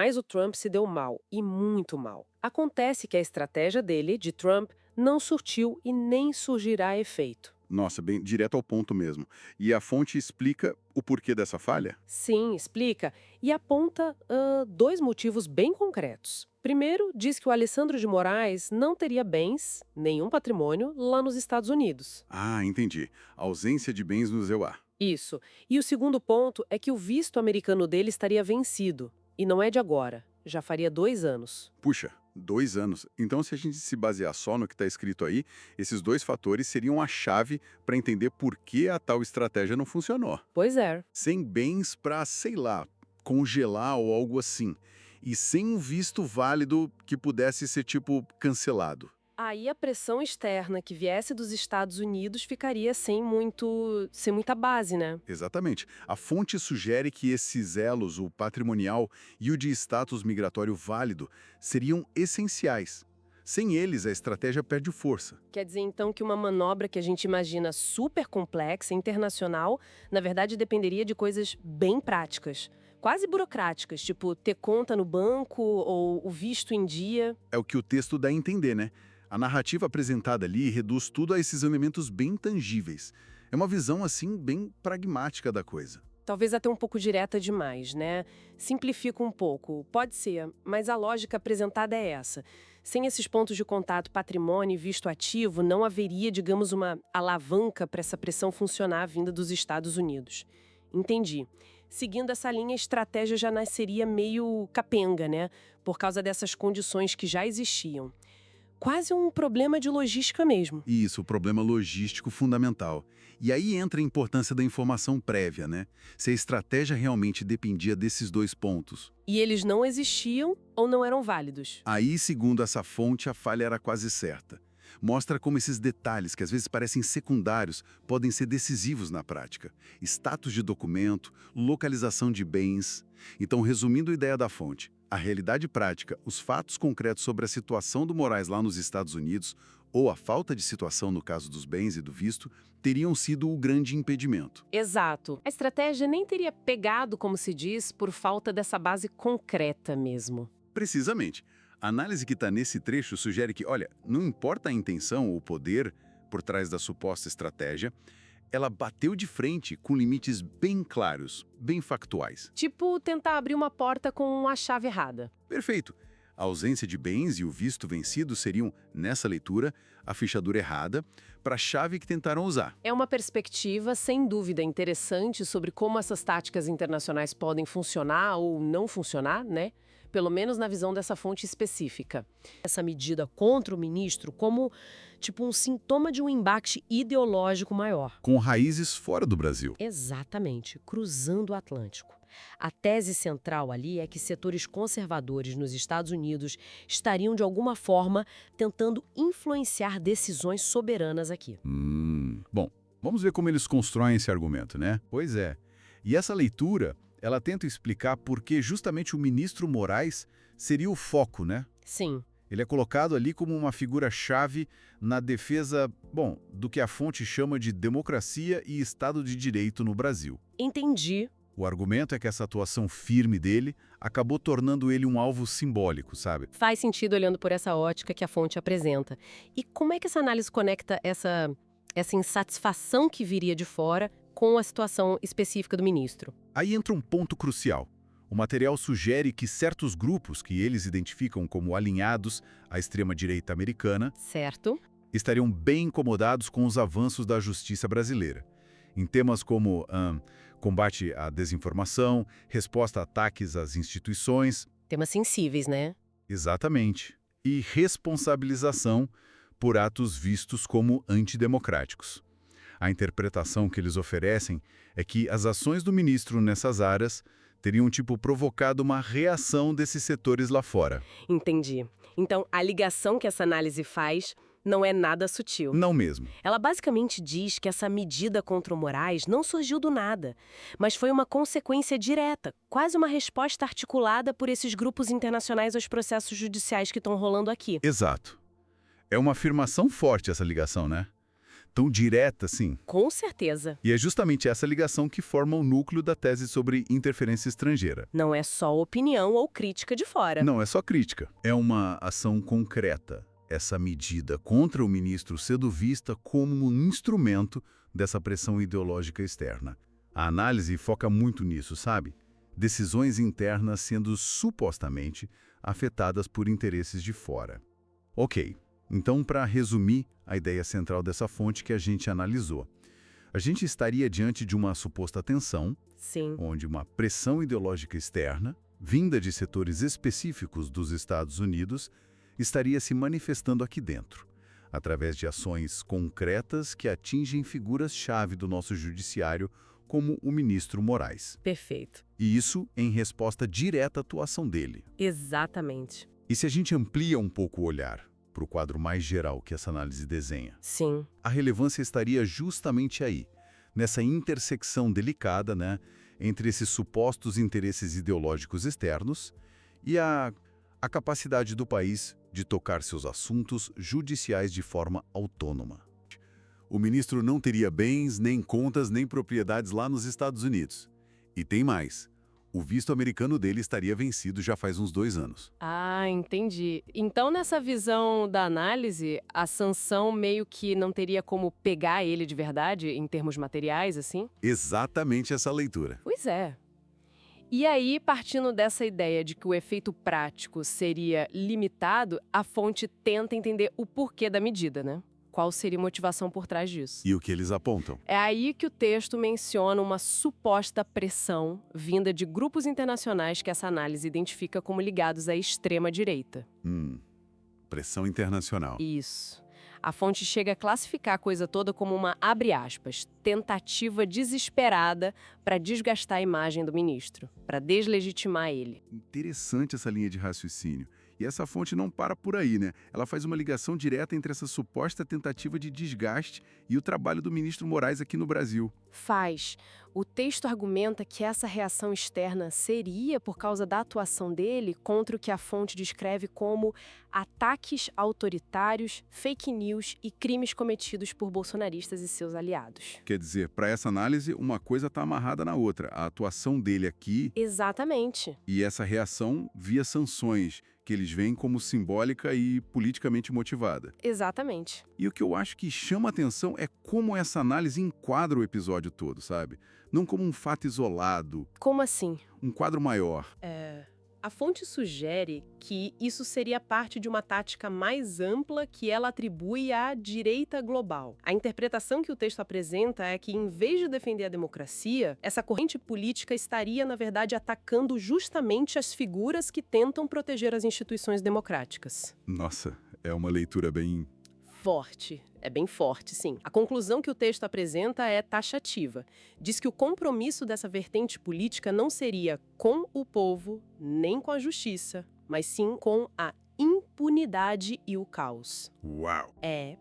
Mas o Trump se deu mal, e muito mal. Acontece que a estratégia dele, de Trump, não surtiu e nem surgirá efeito. Nossa, bem direto ao ponto mesmo. E a fonte explica o porquê dessa falha? Sim, explica, e aponta dois motivos bem concretos. Primeiro, diz que o Alessandro de Moraes não teria bens, nenhum patrimônio, lá nos Estados Unidos. Ah, entendi. Ausência de bens no EUA. Isso. E o segundo ponto é que o visto americano dele estaria vencido. E não é de agora. Já faria 2 anos. Puxa, 2 anos. Então, se a gente se basear só no que está escrito aí, esses dois fatores seriam a chave para entender por que a tal estratégia não funcionou. Pois é. Sem bens para, sei lá, congelar ou algo assim. E sem um visto válido que pudesse ser, tipo, cancelado. Aí a pressão externa que viesse dos Estados Unidos ficaria sem muita base, né? Exatamente. A fonte sugere que esses elos, o patrimonial e o de status migratório válido, seriam essenciais. Sem eles, a estratégia perde força. Quer dizer, então, que uma manobra que a gente imagina super complexa, internacional, na verdade dependeria de coisas bem práticas, quase burocráticas, tipo ter conta no banco ou o visto em dia. É o que o texto dá a entender, né? A narrativa apresentada ali reduz tudo a esses elementos bem tangíveis. É uma visão, assim, bem pragmática da coisa. Talvez até um pouco direta demais, né? Simplifica um pouco, pode ser, mas a lógica apresentada é essa. Sem esses pontos de contato, patrimônio e visto ativo, não haveria, digamos, uma alavanca para essa pressão funcionar vinda dos Estados Unidos. Entendi. Seguindo essa linha, a estratégia já nasceria meio capenga, né? Por causa dessas condições que já existiam. Quase um problema de logística mesmo. Isso, o problema logístico fundamental. E aí entra a importância da informação prévia, né? Se a estratégia realmente dependia desses dois pontos. E eles não existiam ou não eram válidos. Aí, segundo essa fonte, a falha era quase certa. Mostra como esses detalhes, que às vezes parecem secundários, podem ser decisivos na prática. Status de documento, localização de bens. Então, resumindo a ideia da fonte, a realidade prática, os fatos concretos sobre a situação do Moraes lá nos Estados Unidos, ou a falta de situação no caso dos bens e do visto, teriam sido o grande impedimento. Exato. A estratégia nem teria pegado, como se diz, por falta dessa base concreta mesmo. Precisamente. A análise que está nesse trecho sugere que, olha, não importa a intenção ou o poder por trás da suposta estratégia, ela bateu de frente com limites bem claros, bem factuais. Tipo tentar abrir uma porta com a chave errada. Perfeito. A ausência de bens e o visto vencido seriam, nessa leitura, a fechadura errada para a chave que tentaram usar. É uma perspectiva, sem dúvida, interessante sobre como essas táticas internacionais podem funcionar ou não funcionar, né? Pelo menos na visão dessa fonte específica. Essa medida contra o ministro como, tipo, um sintoma de um embate ideológico maior. Com raízes fora do Brasil. Exatamente, cruzando o Atlântico. A tese central ali é que setores conservadores nos Estados Unidos estariam, de alguma forma, tentando influenciar decisões soberanas aqui. Bom, vamos ver como eles constroem esse argumento, né? Pois é. E essa leitura, ela tenta explicar por que justamente o ministro Moraes seria o foco, né? Sim. Ele é colocado ali como uma figura-chave na defesa, bom, do que a fonte chama de democracia e Estado de Direito no Brasil. Entendi. O argumento é que essa atuação firme dele acabou tornando ele um alvo simbólico, sabe? Faz sentido olhando por essa ótica que a fonte apresenta. E como é que essa análise conecta essa insatisfação que viria de fora com a situação específica do ministro? Aí entra um ponto crucial. O material sugere que certos grupos que eles identificam como alinhados à extrema-direita americana Certo. estariam bem incomodados com os avanços da justiça brasileira. Em temas como combate à desinformação, resposta a ataques às instituições, Temas sensíveis, né? exatamente, e responsabilização por atos vistos como antidemocráticos. A interpretação que eles oferecem é que as ações do ministro nessas áreas teriam, provocado uma reação desses setores lá fora. Entendi. Então, a ligação que essa análise faz não é nada sutil. Não mesmo. Ela basicamente diz que essa medida contra o Moraes não surgiu do nada, mas foi uma consequência direta, quase uma resposta articulada por esses grupos internacionais aos processos judiciais que estão rolando aqui. Exato. É uma afirmação forte essa ligação, né? Tão direta assim. Com certeza. E é justamente essa ligação que forma o núcleo da tese sobre interferência estrangeira. Não é só opinião ou crítica de fora. Não é só crítica, é uma ação concreta. Essa medida contra o ministro sendo vista como um instrumento dessa pressão ideológica externa. A análise foca muito nisso, sabe? Decisões internas sendo supostamente afetadas por interesses de fora. Ok, então para resumir a ideia central dessa fonte que a gente analisou, a gente estaria diante de uma suposta tensão, Sim. onde uma pressão ideológica externa, vinda de setores específicos dos Estados Unidos, estaria se manifestando aqui dentro, através de ações concretas que atingem figuras-chave do nosso judiciário, como o ministro Moraes. Perfeito. E isso em resposta direta à atuação dele. Exatamente. E se a gente amplia um pouco o olhar para o quadro mais geral que essa análise desenha, Sim. a relevância estaria justamente aí, nessa intersecção delicada, né, entre esses supostos interesses ideológicos externos e a capacidade do país de tocar seus assuntos judiciais de forma autônoma. O ministro não teria bens, nem contas, nem propriedades lá nos Estados Unidos. E tem mais. O visto americano dele estaria vencido já faz uns 2 anos. Ah, entendi. Então, nessa visão da análise, a sanção meio que não teria como pegar ele de verdade, em termos materiais, assim? Exatamente essa leitura. Pois é. E aí, partindo dessa ideia de que o efeito prático seria limitado, a fonte tenta entender o porquê da medida, né? Qual seria a motivação por trás disso? E o que eles apontam? É aí que o texto menciona uma suposta pressão vinda de grupos internacionais que essa análise identifica como ligados à extrema-direita. Pressão internacional. Isso. A fonte chega a classificar a coisa toda como uma, abre aspas, tentativa desesperada para desgastar a imagem do ministro, para deslegitimar ele. Interessante essa linha de raciocínio. E essa fonte não para por aí, né? Ela faz uma ligação direta entre essa suposta tentativa de desgaste e o trabalho do ministro Moraes aqui no Brasil. Faz. O texto argumenta que essa reação externa seria por causa da atuação dele contra o que a fonte descreve como ataques autoritários, fake news e crimes cometidos por bolsonaristas e seus aliados. Quer dizer, para essa análise, uma coisa está amarrada na outra. A atuação dele aqui Exatamente. e essa reação via sanções, que eles veem como simbólica e politicamente motivada. Exatamente. E o que eu acho que chama atenção é como essa análise enquadra o episódio todo, sabe? Não como um fato isolado, Como assim? um quadro maior. A fonte sugere que isso seria parte de uma tática mais ampla que ela atribui à direita global. A interpretação que o texto apresenta é que, em vez de defender a democracia, essa corrente política estaria, na verdade, atacando justamente as figuras que tentam proteger as instituições democráticas. Nossa, é uma leitura bem... Forte. É bem forte, sim. A conclusão que o texto apresenta é taxativa. Diz que o compromisso dessa vertente política não seria com o povo, nem com a justiça, mas sim com a impunidade e o caos. Uau!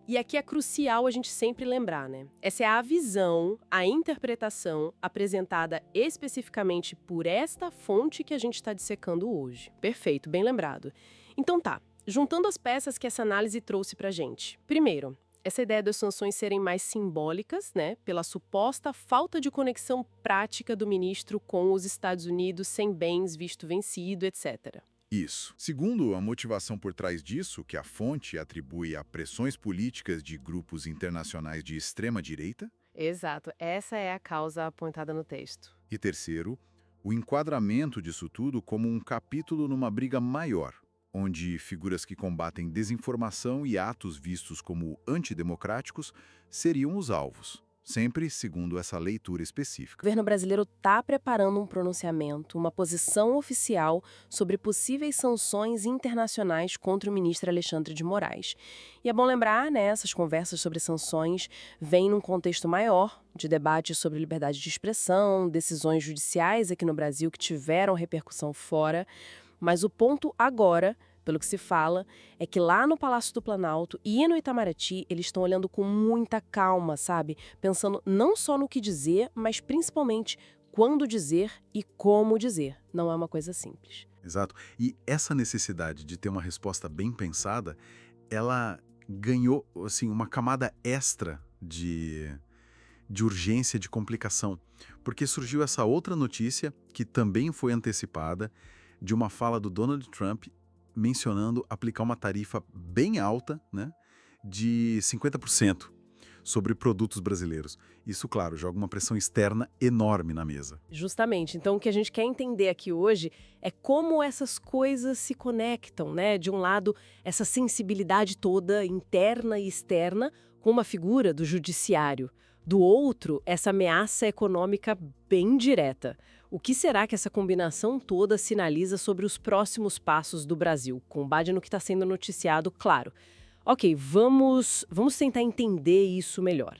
E aqui é crucial a gente sempre lembrar, né? Essa é a visão, a interpretação apresentada especificamente por esta fonte que a gente está dissecando hoje. Perfeito, bem lembrado. Então tá. Juntando as peças que essa análise trouxe pra gente. Primeiro, essa ideia das sanções serem mais simbólicas, né, pela suposta falta de conexão prática do ministro com os Estados Unidos sem bens, visto vencido, etc. Isso. Segundo, a motivação por trás disso, que a fonte atribui a pressões políticas de grupos internacionais de extrema-direita. Exato, essa é a causa apontada no texto. E terceiro, o enquadramento disso tudo como um capítulo numa briga maior, onde figuras que combatem desinformação e atos vistos como antidemocráticos seriam os alvos, sempre segundo essa leitura O específica. governo brasileiro está preparando um pronunciamento, uma posição oficial sobre possíveis sanções internacionais contra o ministro Alexandre de Moraes. E é bom lembrar, né, essas conversas sobre sanções vêm num contexto maior de debate sobre liberdade de expressão, decisões judiciais aqui no Brasil que tiveram repercussão fora. Mas o ponto agora, pelo que se fala, é que lá no Palácio do Planalto e no Itamaraty, eles estão olhando com muita calma, sabe? Pensando não só no que dizer, mas principalmente quando dizer e como dizer. Não é uma coisa simples. Exato. E essa necessidade de ter uma resposta bem pensada, ela ganhou assim, uma camada extra de urgência, de complicação, porque surgiu essa outra notícia, que também foi antecipada, de uma fala do Donald Trump mencionando aplicar uma tarifa bem alta, né, de 50% sobre produtos brasileiros. Isso, claro, joga uma pressão externa enorme na mesa. Justamente. Então, o que a gente quer entender aqui hoje é como essas coisas se conectam, né? De um lado, essa sensibilidade toda interna e externa com uma figura do judiciário. Do outro, essa ameaça econômica bem direta. O que será que essa combinação toda sinaliza sobre os próximos passos do Brasil, com base no que está sendo noticiado, claro? Ok, vamos tentar entender isso melhor.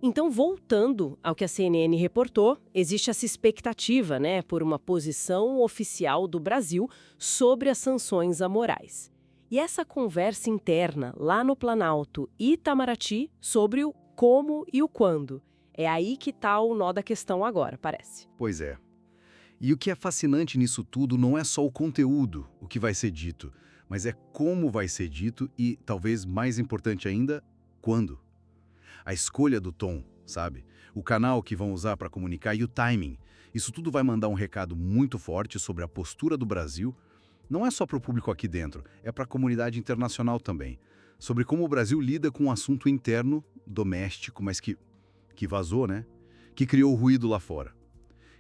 Então, voltando ao que a CNN reportou, existe essa expectativa, né, por uma posição oficial do Brasil sobre as sanções a Moraes. E essa conversa interna lá no Planalto e Itamaraty sobre o como e o quando. É aí que está o nó da questão agora, parece. Pois é. E o que é fascinante nisso tudo não é só o conteúdo, o que vai ser dito, mas é como vai ser dito e, talvez mais importante ainda, quando. A escolha do tom, sabe? O canal que vão usar para comunicar e o timing. Isso tudo vai mandar um recado muito forte sobre a postura do Brasil. Não é só para o público aqui dentro, é para a comunidade internacional também. Sobre como o Brasil lida com um assunto interno, doméstico, mas que vazou, né? Que criou ruído lá fora.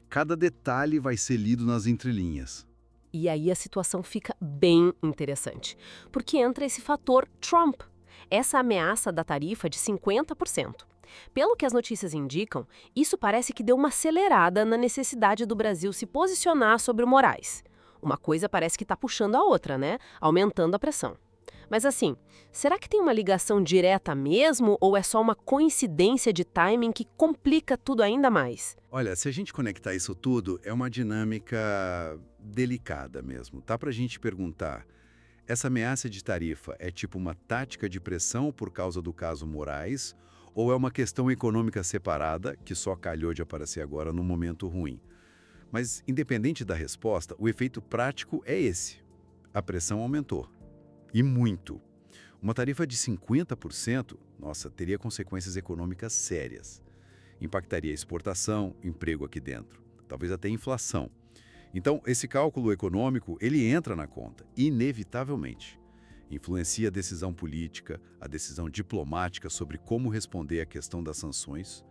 Cada detalhe vai ser lido nas entrelinhas. E aí a situação fica bem interessante, porque entra esse fator Trump, essa ameaça da tarifa de 50%. Pelo que as notícias indicam, isso parece que deu uma acelerada na necessidade do Brasil se posicionar sobre o Moraes. Uma coisa parece que está puxando a outra, né? Aumentando a pressão. Mas assim, será que tem uma ligação direta mesmo ou é só uma coincidência de timing que complica tudo ainda mais? Olha, se a gente conectar isso tudo, é uma dinâmica delicada mesmo. Tá pra gente perguntar, essa ameaça de tarifa é tipo uma tática de pressão por causa do caso Moraes ou é uma questão econômica separada que só calhou de aparecer agora num momento ruim? Mas, independente da resposta, o efeito prático é esse. A pressão aumentou. E muito. Uma tarifa de 50%, nossa, teria consequências econômicas sérias. Impactaria a exportação, emprego aqui dentro, talvez até inflação. Então, esse cálculo econômico, ele entra na conta, inevitavelmente. Influencia a decisão política, a decisão diplomática sobre como responder à questão das sanções.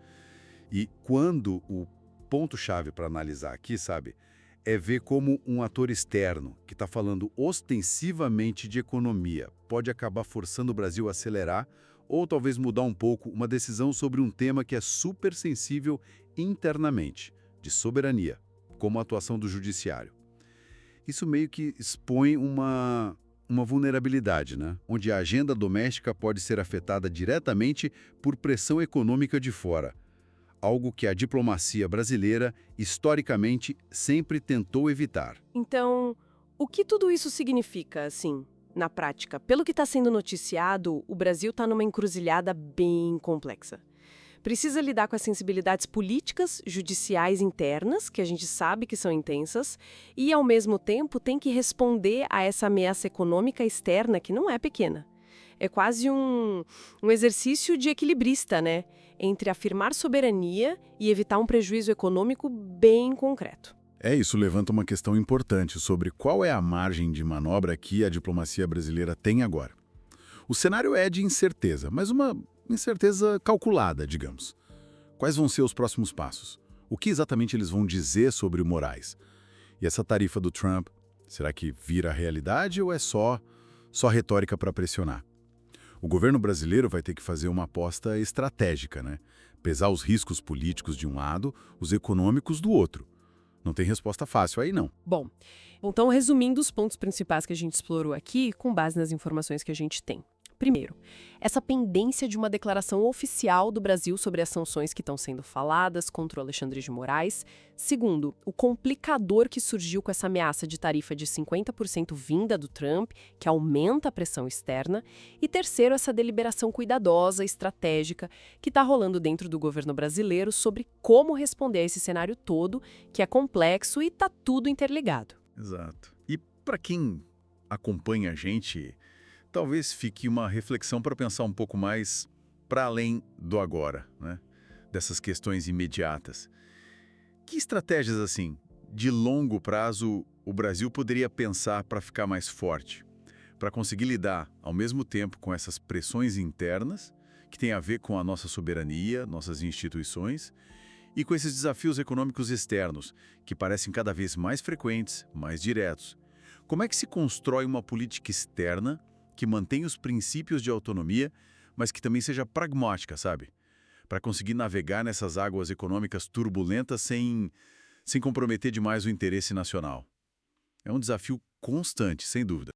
E quando o ponto-chave para analisar aqui, sabe, é ver como um ator externo, que está falando ostensivamente de economia, pode acabar forçando o Brasil a acelerar ou talvez mudar um pouco uma decisão sobre um tema que é super sensível internamente, de soberania, como a atuação do judiciário. Isso meio que expõe uma vulnerabilidade, né? Onde a agenda doméstica pode ser afetada diretamente por pressão econômica de fora. Algo que a diplomacia brasileira, historicamente, sempre tentou evitar. Então, o que tudo isso significa, assim, na prática? Pelo que está sendo noticiado, o Brasil está numa encruzilhada bem complexa. Precisa lidar com as sensibilidades políticas, judiciais internas, que a gente sabe que são intensas, e, ao mesmo tempo, tem que responder a essa ameaça econômica externa, que não é pequena. É quase um exercício de equilibrista, né? Entre afirmar soberania e evitar um prejuízo econômico bem concreto. Isso levanta uma questão importante sobre qual é a margem de manobra que a diplomacia brasileira tem agora. O cenário é de incerteza, mas uma incerteza calculada, digamos. Quais vão ser os próximos passos? O que exatamente eles vão dizer sobre o Moraes? E essa tarifa do Trump, será que vira realidade ou é só retórica para pressionar? O governo brasileiro vai ter que fazer uma aposta estratégica, né? Pesar os riscos políticos de um lado, os econômicos do outro. Não tem resposta fácil aí, não. Bom, então resumindo os pontos principais que a gente explorou aqui, com base nas informações que a gente tem. Primeiro, essa pendência de uma declaração oficial do Brasil sobre as sanções que estão sendo faladas contra o Alexandre de Moraes. Segundo, o complicador que surgiu com essa ameaça de tarifa de 50% vinda do Trump, que aumenta a pressão externa. E terceiro, essa deliberação cuidadosa, estratégica, que está rolando dentro do governo brasileiro sobre como responder a esse cenário todo, que é complexo e está tudo interligado. Exato. E para quem acompanha a gente, talvez fique uma reflexão para pensar um pouco mais para além do agora, né? Dessas questões imediatas. Que estratégias, assim, de longo prazo o Brasil poderia pensar para ficar mais forte? Para conseguir lidar, ao mesmo tempo, com essas pressões internas, que têm a ver com a nossa soberania, nossas instituições, e com esses desafios econômicos externos, que parecem cada vez mais frequentes, mais diretos. Como é que se constrói uma política externa que mantenha os princípios de autonomia, mas que também seja pragmática, sabe? Para conseguir navegar nessas águas econômicas turbulentas sem comprometer demais o interesse nacional. É um desafio constante, sem dúvida.